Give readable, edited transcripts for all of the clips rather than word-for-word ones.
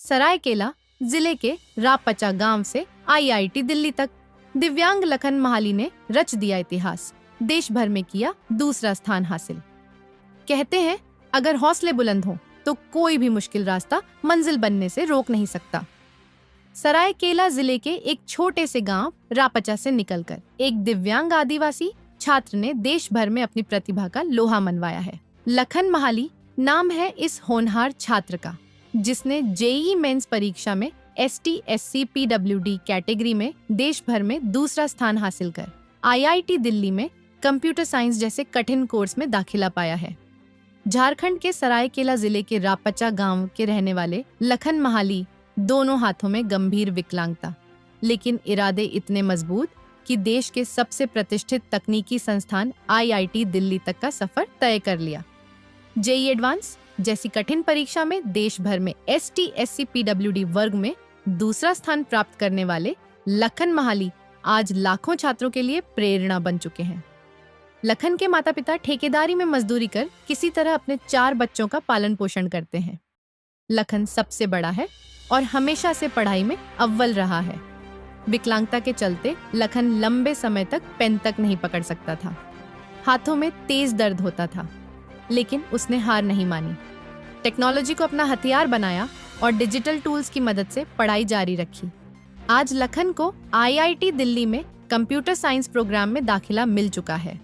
सरायकेला जिले के रापचा गांव से आईआईटी दिल्ली तक दिव्यांग लखन महाली ने रच दिया इतिहास। देश भर में किया दूसरा स्थान हासिल। कहते हैं अगर हौसले बुलंद हों तो कोई भी मुश्किल रास्ता मंजिल बनने से रोक नहीं सकता। सरायकेला जिले के एक छोटे से गांव रापचा से निकलकर एक दिव्यांग आदिवासी छात्र ने देश भर में अपनी प्रतिभा का लोहा मनवाया है। लखन महाली नाम है इस होनहार छात्र का, जिसने जेईई मेंस परीक्षा में ST/SC PWD कैटेगरी में देश भर में दूसरा स्थान हासिल कर आईआईटी दिल्ली में कंप्यूटर साइंस जैसे कठिन कोर्स में दाखिला पाया है। झारखंड के सरायकेला जिले के रापचा गांव के रहने वाले लखन महाली दोनों हाथों में गंभीर विकलांगता, लेकिन इरादे इतने मजबूत कि देश के सबसे प्रतिष्ठित तकनीकी संस्थान आईआईटी दिल्ली तक का सफर तय कर लिया। जेईई एडवांस जैसी कठिन परीक्षा में देश भर में ST/SC PWD वर्ग में दूसरा स्थान प्राप्त करने वाले लखन महाली आज लाखों छात्रों के लिए प्रेरणा बन चुके हैं। लखन के माता पिता ठेकेदारी में मजदूरी कर किसी तरह अपने 4 बच्चों का पालन पोषण करते हैं। लखन सबसे बड़ा है और हमेशा से पढ़ाई में अव्वल रहा है। विकलांगता के चलते लखन लंबे समय तक पेन तक नहीं पकड़ सकता था। हाथों में तेज दर्द होता था, लेकिन उसने हार नहीं मानी। टेक्नोलॉजी को अपना हथियार बनाया और डिजिटल टूल्स की मदद से पढ़ाई जारी रखी। आज लखन को आईआईटी दिल्ली में कंप्यूटर साइंस प्रोग्राम में दाखिला मिल चुका है।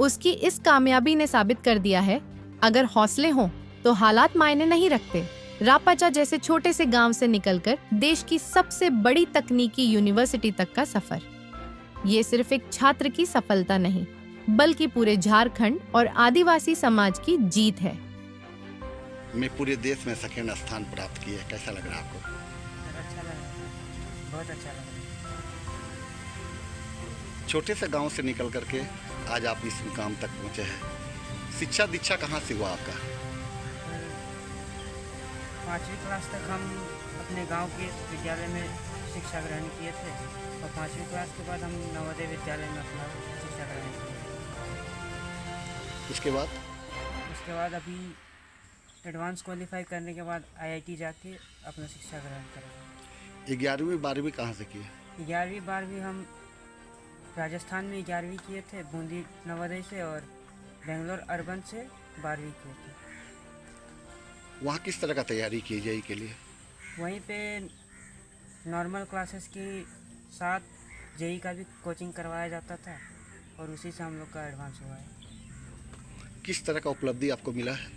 उसकी इस कामयाबी ने साबित कर दिया है, अगर हौसले हों तो हालात मायने नहीं रखते। रापचा जैसे छोटे से गांव से निकलकर देश की सबसे बड़ी तकनीकी यूनिवर्सिटी तक का सफर, ये सिर्फ एक छात्र की सफलता नहीं, बल्कि पूरे झारखंड और आदिवासी समाज की जीत है। मैं पूरे देश में सेकंड स्थान प्राप्त किया, कैसा लग रहा है आपको? अच्छा लग रहा है, बहुत अच्छा लग रहा है। छोटे से गांव से निकल करके आज आप इस मुकाम तक पहुंचे हैं। शिक्षा दीक्षा कहाँ से हुआ आपका? 5वीं क्लास तक हम अपने गांव के विद्यालय में शिक्षा ग्रहण किए थे और 5वीं क्लास के बाद हम नवोदय विद्यालय में अपना शिक्षा ग्रहण किए। उसके बाद अभी एडवांस क्वालिफाई करने के बाद आईआईटी जाके अपना शिक्षा ग्रहण करेंगे। 11वीं 12वीं कहाँ से किए? 11वीं 12वीं हम राजस्थान में 11वीं किए थे, बूंदी नवोदय से, और बेंगलोर अर्बन से 12वीं किए थे। वहाँ किस तरह का तैयारी की जेईई के लिए? वहीं पे नॉर्मल क्लासेस के साथ जेईई का भी कोचिंग करवाया जाता था और उसी से हम लोग का एडवांस हुआ है। किस तरह का उपलब्धि आपको मिला है?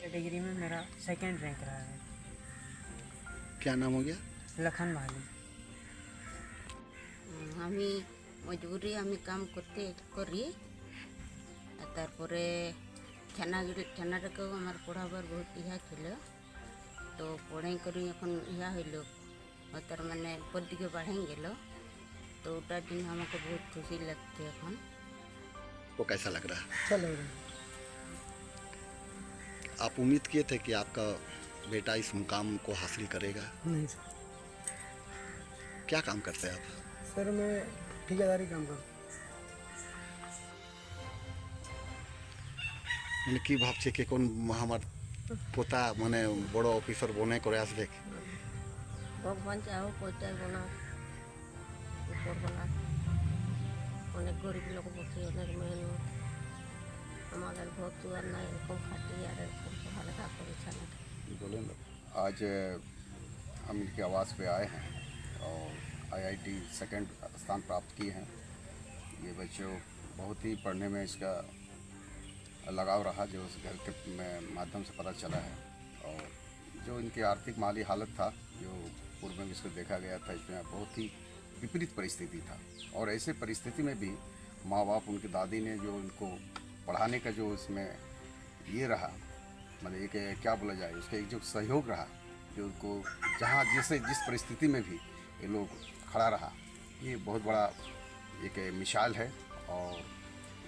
कैटेगरी में मेरा 2nd रैंक रहा है। क्या नाम हो गया? लखन महाली। আমি মজবুরি আমি কাম করতে করি, তারপরে ঠান্ডাটাকেও আমার পড়াবার বহুত ইহা ছিল, তো পড়াই করি এখন ইহা হইল তার মানে উপর দিকে বাড়াই গেল, তো ওটার জন্য আমাকে বহুত খুশি লাগছে। এখন वो कैसा लग रहा है? अच्छा लग रहा है। आप उम्मीद किए थे कि आपका बेटा इस मुकाम को हासिल करेगा? नहीं सर। क्या काम करते हैं आप? सर मैं ठेकेदारी काम करता। মানে কি ভাবছে কে কোন আমার পোতা মানে বড় অফিসার বনে করে আসবে? ভগবান চাও পৌঁছায় না করবো না, অনেক গরিব লোক বসে, অনেক মেহনত, আমাদের ঘর দুয়ার নাই, এরকম খাটি আর এরকম পড়ালেখা করে চালাতে। आज हम इनके आवास पे आए हैं और आईआईटी 2nd स्थान प्राप्त किए हैं। ये बच्चों बहुत ही पढ़ने में इसका लगाव रहा, जो उस घर के माध्यम से पता चला है। और जो इनकी आर्थिक माली हालत था, जो पूर्व में इसको देखा गया था, इसमें बहुत ही विपरीत परिस्थिति था। और ऐसे परिस्थिति में भी माँ बाप, उनकी दादी ने जो उनको पढ़ाने का जो इसमें ये रहा, मतलब एक क्या बोला जाए, उसका एक जो सहयोग रहा, जो उनको जहाँ जिस परिस्थिति में भी ये लोग खड़ा रहा, ये बहुत बड़ा एक मिसाल है। और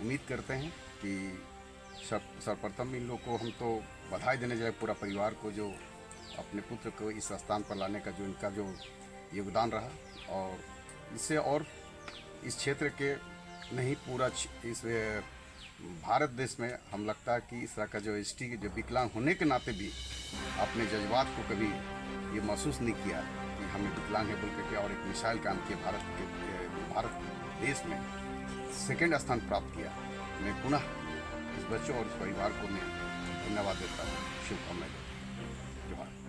उम्मीद करते हैं कि सर्वप्रथम इन लोग को हम तो बधाई देने जाए पूरा परिवार को, जो अपने पुत्र को इस स्थान पर लाने का जो इनका जो योगदान रहा, और इससे और इस क्षेत्र के नहीं पूरा इस भारत देश में हम लगता है कि इस तरह का जो एसटी के जो विकलांग होने के नाते भी अपने जज्बात को कभी ये महसूस नहीं किया कि हमें विकलांग है बोल के, और एक मिसाइल काम किया भारत देश में सेकंड स्थान प्राप्त किया। मैं पुनः इस बच्चों और इस परिवार को मैं धन्यवाद देता हूँ, शुभकामनाएं देता हूँ। जोहार।